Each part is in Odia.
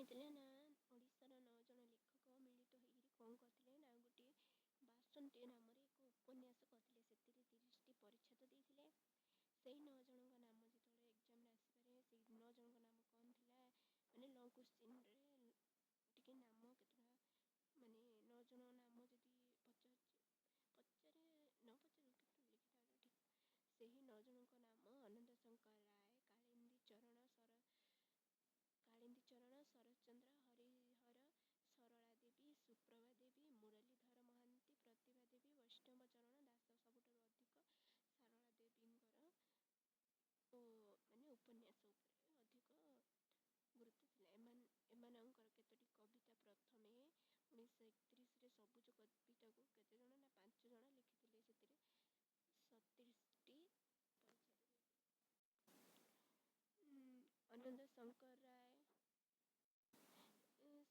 ହେଇଥିଲା ନା ଓଡ଼ିଶାର 9 ଜଣ ଲେଖକ ମିଳିତ ହେଇକିରି କ'ଣ କରିଥିଲେ ନା ଗୋଟିଏ ବାସନ୍ତୀ ନାମରେ ଏକ ଉପନ୍ୟାସ କରିଥିଲେ। ସେଥିରେ 30ଟି ପରିଚ୍ଛେଦ ଦେଇଥିଲେ। ସେଇ 9 ଜଣଙ୍କ ନାମ ଯେତେବେଳେ ଏକ୍ଜାମ୍ରେ ଆସିପାରେ ସେଇ 9 ଜଣଙ୍କ ନାମ କ'ଣ ଥିଲା ମାନେ ଲଙ୍ଗ କୋଶ୍ଚିନ୍ରେ ଟିକେ ନାମ କେତେଟା ମାନେ 9 ଜଣ ନାମ ଯଦି ପଚାରେ ନ ପଚାରୁ କିନ୍ତୁ ଲେଖିଥାନ୍ତୁ ଠିକ୍। ସେହି 9 ଜଣଙ୍କ ନାମ ଅନନ୍ତ ଶଙ୍କର ରାୟ, କାଳିନ୍ଦୀ ଚରଣ, ଶରତଚନ୍ଦ୍ର, ହରିହର, ସରଳା ଦେବୀ, ସୁପ୍ରଭା ଦେବୀ, ମୁରଲୀଧର ମହାନ୍ତି, ପ୍ରତିଭା ଦେବୀ, ବୈଷ୍ଣବ ଚରଣ ଦାସ। ସବୁଠାରୁ ଅଧିକ ସାରଳା ଦେବୀଙ୍କର ମାନେ ଉପନ୍ୟାସ ଉପରେ ଅଧିକ ଗୁରୁତ୍ୱ ଥିଲା। ଏମାନଙ୍କର କେତୋଟି କବିତା ପ୍ରଥମେ 1931ରେ ସବୁଜ କବିତାକୁ କେତେଜଣ ନା 5 ଜଣ ଲେଖିଥିଲେ। ସେଥିରେ 37ଟି ପରିଚ୍ଛେଦ ଦେଇଥିଲେ। ଅନନ୍ତ ଶଙ୍କର ରାୟ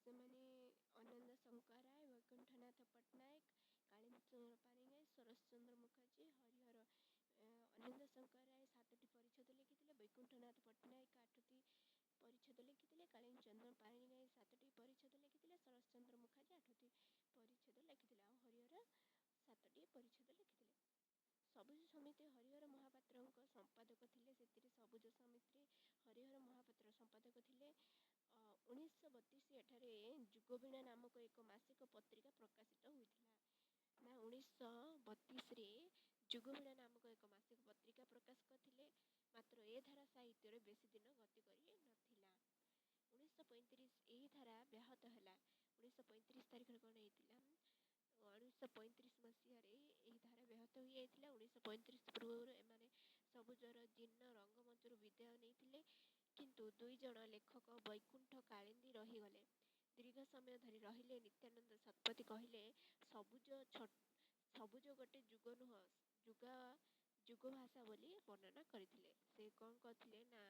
ସେମାନେ ଅନନ୍ତ ଶଙ୍କର ରାୟ, ବୈକୁଣ୍ଠନାଥ ପଟ୍ଟନାୟକ, କାଳିନ୍ଦୀ ଚରଣ ପାଣିଗ୍ରାହୀ, ଶରତଚନ୍ଦ୍ର ମୁଖାର୍ଜୀ, ହରିହର ଅନନ୍ତ ଶଙ୍କର ରାୟ 7ଟି ପରିଚ୍ଛେଦ ଲେଖିଥିଲେ। ବୈକୁଣ୍ଠନାଥ ପଟ୍ଟନାୟକ 8ଟି ପରିଚ୍ଛେଦ ଲେଖିଥିଲେ। କାଳିନ୍ଦୀ ଚରଣ ପାଣିଗ୍ରାହୀ 7ଟି ପରିଚ୍ଛେଦ ଲେଖିଥିଲେ। ଶରତଚନ୍ଦ୍ର ମୁଖାର୍ଜୀ 8ଟି ପରିଚ୍ଛେଦ ଲେଖିଥିଲେ। ଆଉ ହରିହର 7ଟି ପରିଚ୍ଛେଦ ଲେଖିଥିଲେ। ସବୁଜ ସମିତି ହରିହର ମହାପାତ୍ରଙ୍କ ସମ୍ପାଦକ ଥିଲେ। ସେଥିରେ ସବୁଜ ସମିତିରେ ହରିହର ମହାପାତ୍ର ସମ୍ପାଦକ ଥିଲେ। 1932 ଏଠାରେ ଯୁଗବୀଣା ନାମକ ଏକ ମାସିକ ପତ୍ରିକା ପ୍ରକାଶିତ ହୋଇଥିଲା। ନା 1932ରେ ଯୁଗବୀଣା ନାମକ ଏକ ମାସିକ ପତ୍ରିକା ପ୍ରକାଶ କରିଥିଲେ। ମାତ୍ର ଏ ଧାରା ସାହିତ୍ୟରେ ବେଶୀ ଦିନ ଗତି କରି ନଥିଲା। 1935 ଏହି ଧାରା ବ୍ୟାହତ ହେଲା। 1935 ତାରିଖରେ କ'ଣ ହେଇଥିଲା? 1935 ମସିହାରେ ଏହି ଧାରା ବ୍ୟାହତ ହୋଇଯାଇଥିଲା। 1935 ପୂର୍ବରୁ ଏମାନେ ସବୁଜର ଜୀର୍ଣ୍ଣ ରଙ୍ଗମଞ୍ଚରୁ ବିଦାୟ ନେଇଥିଲେ। କିନ୍ତୁ 2 ଜଣ ଲେଖକ ବୈକୁଣ୍ଠ କାଳିନ୍ଦୀ ରହିଗଲେ। ଦୀର୍ଘ ସମୟ ଧରି ରହିଲେ। ନିତ୍ୟାନନ୍ଦ ଶତପଥୀ କହିଲେ ସବୁଜ ଗୋଟେ ଯୁଗ ନୁହଁ, ଯୁଗ ଭାଷା ବୋଲି ବର୍ଣ୍ଣନା କରିଥିଲେ। ସେ କ'ଣ କରିଥିଲେ ନା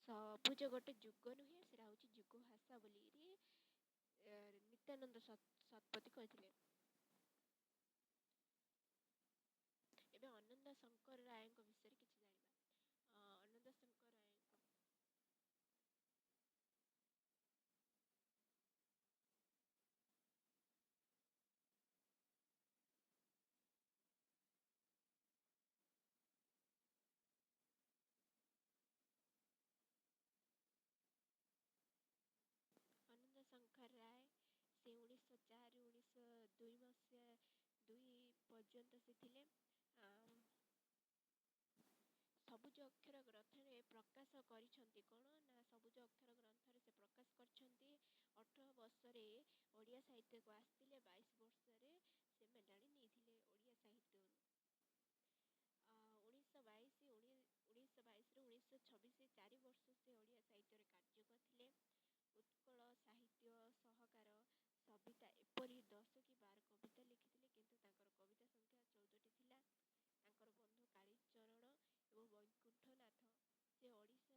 ସବୁଜ ଗୋଟେ ଯୁଗ ନୁହେଁ, ସେଟା ହେଉଛି ଯୁଗ ଭାଷା ବୋଲି ନିତ୍ୟାନନ୍ଦ ଶତପଥୀ କହିଥିଲେ। ଏବେ ଅନନ୍ତ ଶଙ୍କର ରାୟଙ୍କ ବିଷୟରେ କିଛି ଜାଣିବା। ଅନନ୍ତ ଶଙ୍କର ରାୟଙ୍କ ଅନନ୍ତ ଶଙ୍କର ରାୟ ସେ 1904ରୁ 1902 ମସିହା 2 ପର୍ଯ୍ୟନ୍ତ ସେ ଥିଲେ। ସବୁଜ ଅକ୍ଷର ଗ୍ରନ୍ଥରେ ପ୍ରକାଶ କରିଛନ୍ତି କ'ଣ ନା ସବୁଜ ଅକ୍ଷର ଗ୍ରନ୍ଥରେ ସେ ପ୍ରକାଶ କରିଛନ୍ତି। 18 ବର୍ଷରେ ଓଡ଼ିଆ ସାହିତ୍ୟକୁ ଆସିଥିଲେ। 22 ବର୍ଷରେ ସେ ମେଧାଣୀ ନେଇଥିଲେ ଓଡ଼ିଆ ସାହିତ୍ୟରୁ। 1922ରୁ 1926 4 ବର୍ଷ ସେ ଓଡ଼ିଆ ସାହିତ୍ୟରେ କାର୍ଯ୍ୟ କରିଥିଲେ। ଉତ୍କଳ ସାହିତ୍ୟ ସହକାର ସବିତା ଏପରି 10 କି 12 କବିତା ଲେଖିଥିଲେ। କିନ୍ତୁ ତାଙ୍କର କବିତା ସଂଖ୍ୟା 14ଟି ଥିଲା। ତାଙ୍କର ବନ୍ଧୁ କାଳୀଚରଣ ଏବଂ ବୈକୁଣ୍ଠନାଥ ସେ ଓଡ଼ିଶାରୁ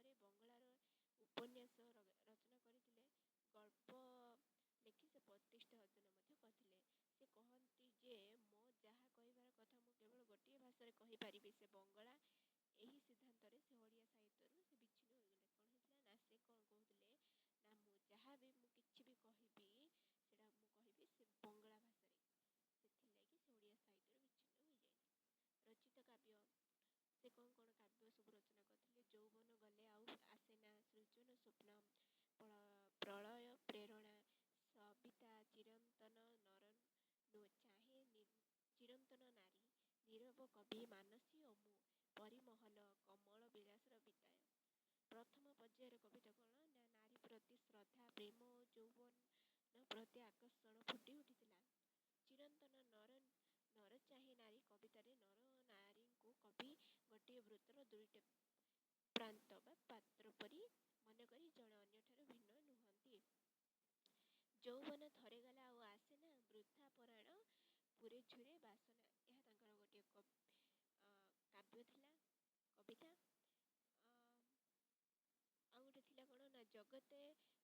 ଚାଲିଗଲା ପରେ ବଙ୍ଗଳାର ଉପନ୍ୟାସ ରଚନା କରିଥିଲେ। ଗଳ୍ପ ଲେଖି ସେ ପ୍ରତିଷ୍ଠା ଅର୍ଜନ ମଧ୍ୟ କରିଥିଲେ। ସେ କହନ୍ତି ଯେ ମୋ ଯାହା କହିବାର କଥା ମୁଁ କେବଳ ଗୋଟିଏ ଭାଷାରେ କହିପାରିବି, ସେ ବଙ୍ଗଳା। ଏହି ସିଦ୍ଧାନ୍ତରେ ସେ ଓଡ଼ିଆ ସାହିତ୍ୟରୁ ସେ ବିଚ୍ଛିନ୍ନ ହୋଇଗଲେ। କ'ଣ ହେଇଥିଲା ନା ସେ କ'ଣ କହୁଥିଲେ ନା ମୁଁ କିଛି ବି କହିବି ସେଇଟା ମୁଁ କହିବି ସେ ବଙ୍ଗଳା ଭାଷାରେ। ସେଥିଲାଗି ସେ ଓଡ଼ିଆ ସାହିତ୍ୟରୁ ବିଚ୍ଛିନ୍ନ ହୋଇଯାଇଥିଲେ। ରଚିତ କାବ୍ୟ ସେ କ'ଣ କାବ୍ୟ ସବୁ ରଚନା କରିଥିଲେ? ଯୌବନ ଗଲେ ଆଉ ଆସେନା, ସୃଜନ ସ୍ୱପ୍ନ, ପ୍ରଳୟ ପ୍ରେରଣା, ସବିତା, ଚିରନ୍ତନ ନାରୀ, ନୀରବ କବି, ମାନସୀ ଓ ମୁଁ, ପରିମହଲ, କମଳ ବିଳାସର ବିଦାୟ। ପ୍ରଥମ ପର୍ଯ୍ୟାୟର କବିତା କ'ଣ ନା ନାରୀ ପ୍ରତି ଶ୍ରଦ୍ଧା, ପ୍ରେମ ଓ ଯୌବନ ପ୍ରତି ଆକର୍ଷଣ ଫୁଟି ଉଠିଥିଲା। ଚିରନ୍ତନ ନର ଚାହେଁ ନାରୀ କବିତାରେ ନର ଓ ନାରୀଙ୍କୁ କବି ଗୋଟିଏ ବୃତ୍ତର 2ଟି ପ୍ରାନ୍ତ ବା ପାତ୍ର ପରି ମନେକରି ଜଣେ ଅନ୍ୟଠାରୁ ଭିନ୍ନ ନୁହନ୍ତି। ଯୌବନ ଥରେ ଗଲା ଆଉ ଆସେନା, ବୃଥା ପରାଣ ପୁରେ ଝୁରେ ବାସନା। ଏହା ତାଙ୍କର ଗୋଟିଏ କାବ୍ୟ ଥିଲା, କବିତା। ଆଉ ଗୋଟେ ଥିଲା କ'ଣ ନା ଜଗତେ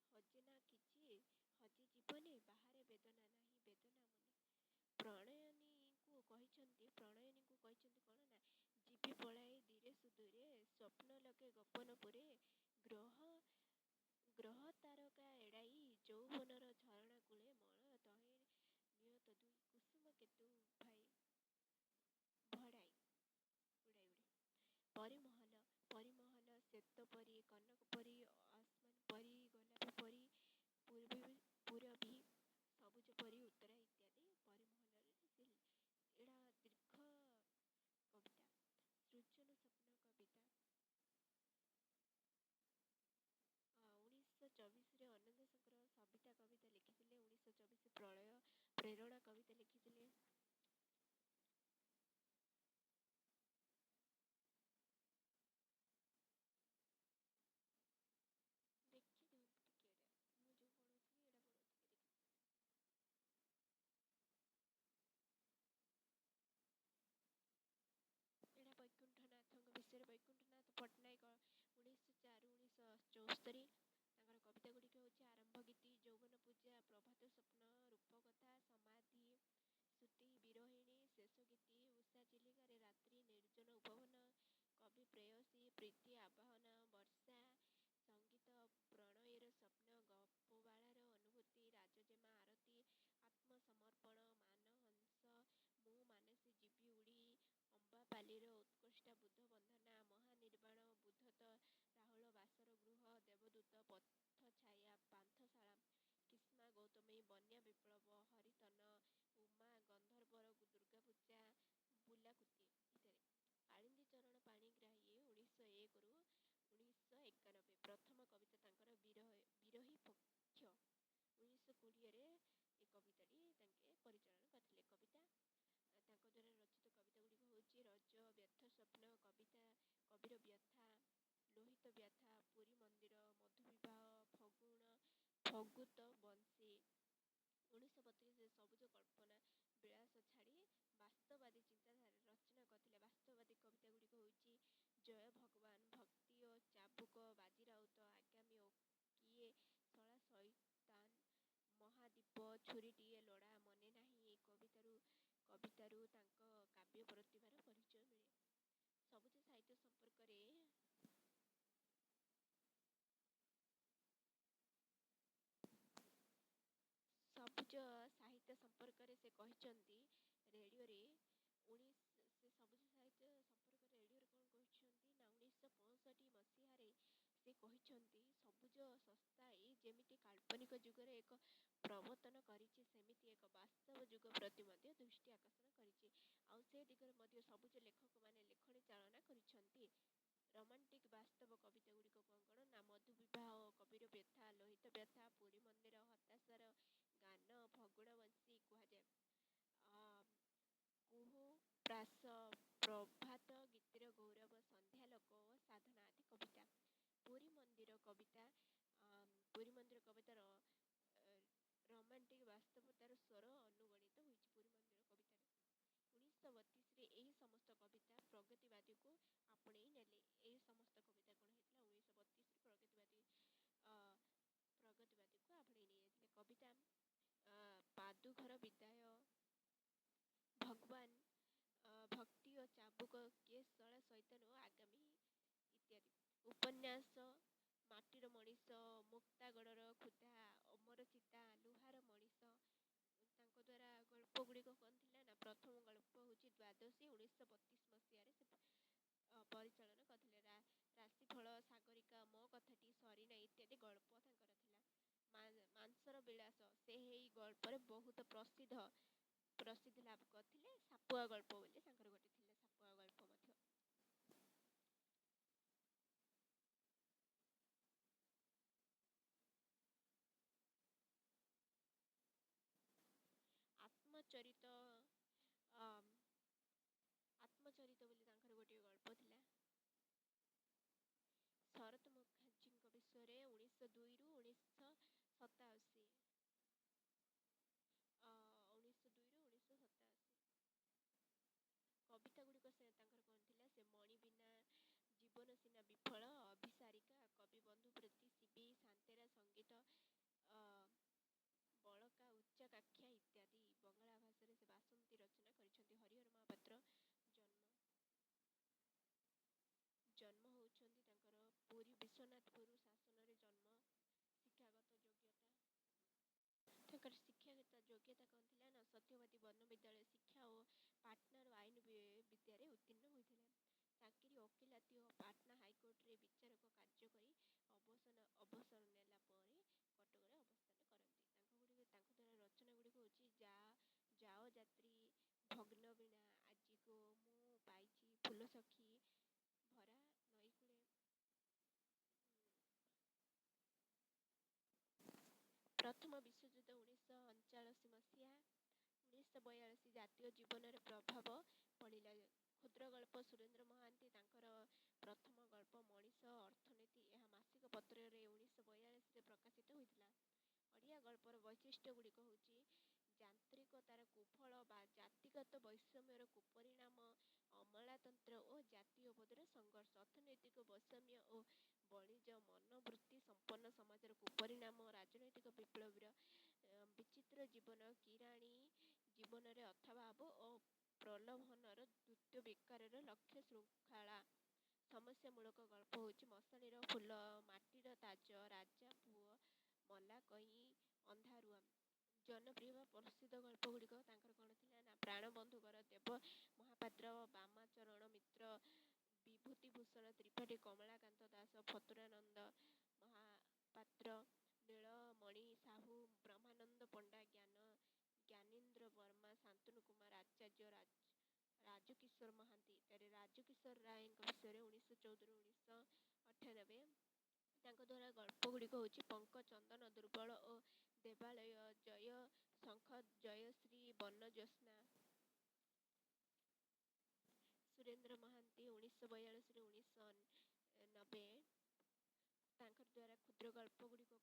ହଜେନା କିଛି, ହଜି ଜୀବନେ ବାହାରେ ବେଦନା ନାହିଁ, ବେଦନା ମନେ। ପ୍ରଣୟିନୀଙ୍କୁ କହିଛନ୍ତି କ'ଣ ନା ଯିବି ପଳାଇ ଧୀରେ ସୁଦୂରେ, ସ୍ୱପ୍ନ ଲୋକେ ଗୋପନପୁରେ, ଗ୍ରହ ଯୌବନର ଝରଣା କୂଳେ ମଳ ତହେ ନିୟତ ଦୁଇ କୁସୁମ କେତୁ ଭାଇ ଭଡ଼ାଇ ଉଡ଼ାଇ ଉଡ଼େ ପରିମହଲ ପରିମହଲ ଶ୍ଵେତ ପରି କନକ ପରି ଆସମାନ ପରି ଗୋଲାପ ପରି ପୁରବୀ ସବୁଜ ପରି ଉତ୍ତରା ଇତ୍ୟାଦି ପରିମହଲରେ ସେ ଏଇଟା ଦୀର୍ଘ କବିତା ସୃଜନ ସ୍ୱପ୍ନ କବିତା 1924ରେ ଅନନ୍ତ ଶଙ୍କର ସବିତା କବିତା ଲେଖିଥିଲେ। 1924 ପ୍ରଳୟ ପ୍ରେରଣା କବିତା ଲେଖିଥିଲେ। ଦେଖି ଦିଅନ୍ତୁ ଟିକେ ଏଇଟା ମୁଁ ଯେଉଁ ପଢ଼ୁଥିଲି ଏଇଟା ପଢ଼ୁଥିଲି ଦେଖି ଏଇଟା ବୈକୁଣ୍ଠନାଥଙ୍କ ବିଷୟରେ ବୈକୁଣ୍ଠନାଥ ପଟ୍ଟନାୟକ 1904 1974 ତାଙ୍କର କବିତା ଗୁଡ଼ିକ ହେଉଛି ଆରମ୍ଭ ଗୀତି ଯୌବନ ପୂଜା ପ୍ରଭାତ ସ୍ୱପ୍ନ ରୂପକଥା ସମାଧି ସ୍ତୁତି ବିରହିଣୀ ଶେଷ ଗୀତି ଉଷା ଚିଲିକାରେ ରାତ୍ରି ନିର୍ଜନ ଉପବନ କବି ପ୍ରେୟସୀ ପ୍ରୀତି ଆବାହନ ବର୍ଷା ସଙ୍ଗୀତ ପ୍ରଣୟର ସ୍ୱପ୍ନ ଗପବାଳାର ଅନୁଭୂତି ରାଜଜେମା ଆରତୀ ଆତ୍ମସମର୍ପଣ ମାନହଂସ ମୁଁ ମାନସୀ ଯିବି ଉଡ଼ି ଅମ୍ବାପାଲିର ଉତ୍କୃଷ୍ଟା ବୁଦ୍ଧ ବନ୍ଦନା ମହାନିର୍ବାଣ ବୁଦ୍ଧତ ରାହୁଳ ବାସର ଗୃହ ଦେବଦୂତ ପଥଛାୟା ପାନ୍ଥଶାଳା କିସ୍ମା ଗୌତମୀ ବନ୍ୟା ବିପ୍ଳବ ହରିତନ ଉମା ଗନ୍ଧର୍ବର ଦୁର୍ଗାପୂଜା ବୁଲାକୁତି ଇତ୍ୟାଦି କାଳିନ୍ଦୀ ଚରଣ ପାଣିଗ୍ରାହୀ 1901ରୁ 1991 ପ୍ରଥମ କବିତା ତାଙ୍କର ବିରହୀ ପକ୍ଷ 1920ରେ ଏ କବିତାଟି ତାଙ୍କେ ପରିଚାଳନା କରିଥିଲେ। କବିତା ତାଙ୍କ ଦ୍ୱାରା ରଚିତ କବିତା ଗୁଡ଼ିକ ହେଉଛି ରଜ ବ୍ୟର୍ଥ ସ୍ୱପ୍ନ କବିତା କବିର ବ୍ୟଥା ଲୋହିତ ବ୍ୟଥା ପୁରୀ ମନ୍ଦିର ମଧୁବିବାହ ଫଗୁତ ବଂଶୀ 1932ରେ ସବୁଜ କଳ୍ପନା ବିଳାସ ଛାଡ଼ି ବାସ୍ତବାଦୀ ଚିନ୍ତାଧାରାରେ ରଚନା କରିଥିଲେ। ବାସ୍ତବାଦୀ କବିତା ଗୁଡ଼ିକ ହେଉଛି ଜୟ ଭଗବାନ ଭକ୍ତି ଓ ଚାବୁକ ବାଜିରାଉତ ଆଗାମୀ ଓ କିଏ ଶଳା ସଇତାନ ମହାଦୀପ ଛୁରୀଟିଏ ଲୋଡ଼ା ମନେ ନାହିଁ ଏ କବିତାରୁ ତାଙ୍କ କାବ୍ୟ ପ୍ରତିଭାର ପରିଚୟ ମିଳେ। ସବୁଜ ସାହିତ୍ୟ ସମ୍ପର୍କରେ ସବୁଜ ସାହିତ୍ୟ ସମ୍ପର୍କରେ ସେ କହିଛନ୍ତି ରେଡ଼ିଓରେ ସେ ସବୁଜ ସାହିତ୍ୟ ସମ୍ପର୍କରେ ରେଡ଼ିଓରେ କ'ଣ କହିଛନ୍ତି ନା 1965 ମସିହାରେ ସେ କହିଛନ୍ତି ସବୁଜ ସଂସ୍ଥା ଏଇ ଯେମିତି କାଳ୍ପନିକ ଯୁଗରେ ଏକ ପ୍ରବର୍ତ୍ତନ କରିଛି ସେମିତି ଏକ ବାସ୍ତବ ଯୁଗ ପ୍ରତି ମଧ୍ୟ ଦୃଷ୍ଟି ଆକର୍ଷଣ କରିଛି ଆଉ ସେ ଦିଗରେ ମଧ୍ୟ ସବୁଜ ଲେଖକମାନେ ଲେଖଣୀ ଚାଳନା କରିଛନ୍ତି। ରୋମାଣ୍ଟିକ ବାସ୍ତବ କବିତା ଗୁଡ଼ିକ କ'ଣ ନା ମଧୁବିବାହ କବିର ବ୍ୟଥା ଲୋହିତ ବ୍ୟଥା ପୁରୀ ମନ୍ଦିର ହତାଶାର ଗାନ ଫଗୁଣବଂଶୀ କୁହାଯାଏ। କୁହୁ ପ୍ରାସ ପ୍ରଭାତ ଗୀତିର ଗୌରବ ସନ୍ଧ୍ୟାଲୋକ ଓ ସାଧନା ଆଦି କବିତା ପୁରୀ ମନ୍ଦିର କବିତାର ରୋମାଣ୍ଟିକ ବାସ୍ତବତାର ସ୍ୱର ଅନୁଗଣିତ ହୋଇଛି ପୁରୀ ମନ୍ଦିର କବିତାରେ। 1932ରେ ଏହି ସମସ୍ତ କବିତା ପ୍ରଗତିବାଦୀକୁ ଆପଣେଇ ନେଲେ। ଏହି ସମସ୍ତ କବିତା କ'ଣ ହେଇଥିଲା 1932ରେ ପ୍ରଗତିବାଦୀକୁ ଆପଣେଇ ନେଇଯାଇଥିଲେ। କବିତା ପାଦୁଘର ବିଦାୟ ଭଗବାନ ଭକ୍ତି ଓ ଚାବୁକ କିଏ ଶଳା ସୈତାନ ଓ ଆଗାମୀ ଇତ୍ୟାଦି ଉପନ୍ୟାସ ମାଟିର ମଣିଷ ମୁକ୍ତାଗଡ଼ର ଖୁଦା ଅମର ଚିତା ଲୁହାର ମଣିଷ ତାଙ୍କ ଦ୍ୱାରା ଗଳ୍ପ ଗୁଡ଼ିକ କ'ଣ ଥିଲା ନା ପ୍ରଥମ ଗଳ୍ପ ହେଉଛି ଦ୍ୱାଦଶୀ 1932 ମସିହାରେ ସେ ପରିଚାଳନା କରିଥିଲେ। ରାଶିଫଳ ସାଗରିକା ମୋ କଥାଟି ସରିନାହିଁ ଇତ୍ୟାଦି ଗଳ୍ପ ତାଙ୍କର ଥିଲା। ମାଂସର ବିଳାସ ସେ ଏହି ଗଳ୍ପରେ ବହୁତ ପ୍ରସିଦ୍ଧି ଲାଭ କରିଥିଲେ। ସାପୁଆ ଗଳ୍ପ ବୋଲି ତାଙ୍କର ଗୋଟେ ଥିଲା ସାପୁଆ ଗଳ୍ପ ମଧ୍ୟ। ଆତ୍ମଚରିତ ବୋଲି ତାଙ୍କର ଗୋଟିଏ ଗଳ୍ପ ଥିଲା। ଶରତ ମୁଖାର୍ଜୀଙ୍କ ବିଷୟରେ 1902ରୁ 1987 କବିତା ଗୁଡ଼ିକ ତାଙ୍କର କ'ଣ ଥିଲା ସେ ମଣି ବିନା ଜୀବନ ସିନା ବିଫଳ ଅଭିସାରିକା କବି ବନ୍ଧୁ ପ୍ରତି ଶିବି ଶାନ୍ତେରା ସଙ୍ଗୀତ ବଳକା ଉଚ୍ଚାକାଂକ୍ଷା ଇତ୍ୟାଦି ବଙ୍ଗଳା ଭାଷାରେ ସେ ବାସନ୍ତୀ ରଚନା କରିଛନ୍ତି। ହରିହର ମହାପାତ୍ର ଜନ୍ମ ହେଉଛନ୍ତି ତାଙ୍କର ପୁରୀ ବିଶ୍ୱନାଥପୁର ଶାସନରେ ଜନ୍ମ ଶିକ୍ଷାଗତ ଯୋଗ୍ୟତା ଓକିଲାତି ଓ ପାଟନା ହାଇକୋର୍ଟରେ ବିଚାରକ କାର୍ଯ୍ୟ କରି ଅବସର ନେଲା ପରେ କଟକରେ ଅବସ୍ଥାନ କରନ୍ତି। ତାଙ୍କ ଦ୍ୱାରା ରଚନା ଗୁଡ଼ିକ ହେଉଛି ଯାଅ ଯାତ୍ରୀ, ଭଗ୍ନ ବୀଣା, ଆଜିକୁ ମୁଁ ପାଇଛି, ଫୁଲ ସଖୀ, ଭରା ନଈକୂଳେ। ପ୍ରଥମ ବିଶ୍ୱଯୁଦ୍ଧ 1939 ମସିହା। 1942 ଜାତୀୟ ଜୀବନରେ ପ୍ରଭାବ ପଡ଼ିଲା। କ୍ଷୁଦ୍ର ଗଳ୍ପ ସୁରେନ୍ଦ୍ର ମହାନ୍ତି ତାଙ୍କର ପ୍ରଥମ ଗଳ୍ପ ମଣିଷ ଅର୍ଥନୀତି ଏହା ମାସିକ ପତ୍ରରେ 1942ରେ ପ୍ରକାଶିତ ହୋଇଥିଲା। ଓଡ଼ିଆ ଗଳ୍ପର ବୈଶିଷ୍ଟ୍ୟ ଗୁଡ଼ିକ ହେଉଛି ଯାନ୍ତ୍ରିକତାର କୁଫଳ ବା ଜାତିଗତ ବୈଷମ୍ୟର କୁପରିଣାମ, ଅମଲାତନ୍ତ୍ର ଓ ଜାତୀୟବାଦର ସଂଘର୍ଷ, ଅର୍ଥନୈତିକ ବୈଷମ୍ୟ ଓ ବଣିଜ ମନୋବୃତ୍ତି ସମ୍ପନ୍ନ ସମାଜର କୁପରିଣାମ, ରାଜନୈତିକ ବିପ୍ଳବୀର ବିଚିତ୍ର ଜୀବନ, କିରାଣୀ ଜୀବନରେ ଅର୍ଥାଭାବ ଓ ପ୍ରଲୋଭନର ଦ୍ୱୈତ ବିକାରର ଲକ୍ଷ୍ୟ ଶୃଙ୍ଖଳା। ସମସ୍ୟାମୂଳକ ଗଳ୍ପ ହେଉଛି ମଶାଣିର ଫୁଲ, ମାଟିର ତାଜ, ରାଜା ପୁଅ, ମଲା କଇଁ, ଅନ୍ଧାରୁଆ। ଜନପ୍ରିୟ ବା ପ୍ରସିଦ୍ଧ ଗଳ୍ପ ଗୁଡ଼ିକ ତାଙ୍କର କ'ଣ ଥିଲା ନା ପ୍ରାଣବନ୍ଧୁଙ୍କର, ଦେବ ମହାପାତ୍ର, ବାମାଚରଣ ମିତ୍ର, ବିଭୂତିଭୂଷଣ ତ୍ରିପାଠୀ, କମଳାକାନ୍ତ ଦାସ, ଫତୁରାନନ୍ଦ ମହାପାତ୍ର, ନୀଳମଣି ସାହୁ, ବ୍ରହ୍ମାନନ୍ଦ ପଣ୍ଡା, ଜ୍ଞାନୀନ୍ଦ୍ର ବର୍ମା, ଶାନ୍ତନୁ କୁମାର ଆଚାର୍ଯ୍ୟ, ରାଜକିଶୋର ମହାନ୍ତି ଇତ୍ୟାଦି। ରାଜକିଶୋର ରାୟଙ୍କ ବିଷୟରେ 1914 1998 ତାଙ୍କ ଦ୍ୱାରା ଗଳ୍ପ ଗୁଡ଼ିକ ହେଉଛି ପଙ୍କ, ଚନ୍ଦନ, ଦୁର୍ବଳ ଓ ଦେବାଳୟ, ଜୟ ଶଙ୍ଖ, ଜୟଶ୍ରୀ, ବନଜ୍ୟୋତ୍ସ୍ନା। ସୁରେନ୍ଦ୍ର ମହାନ୍ତି 1942 1990 ତାଙ୍କ ଦ୍ୱାରା କ୍ଷୁଦ୍ର ଗଳ୍ପ ଗୁଡ଼ିକ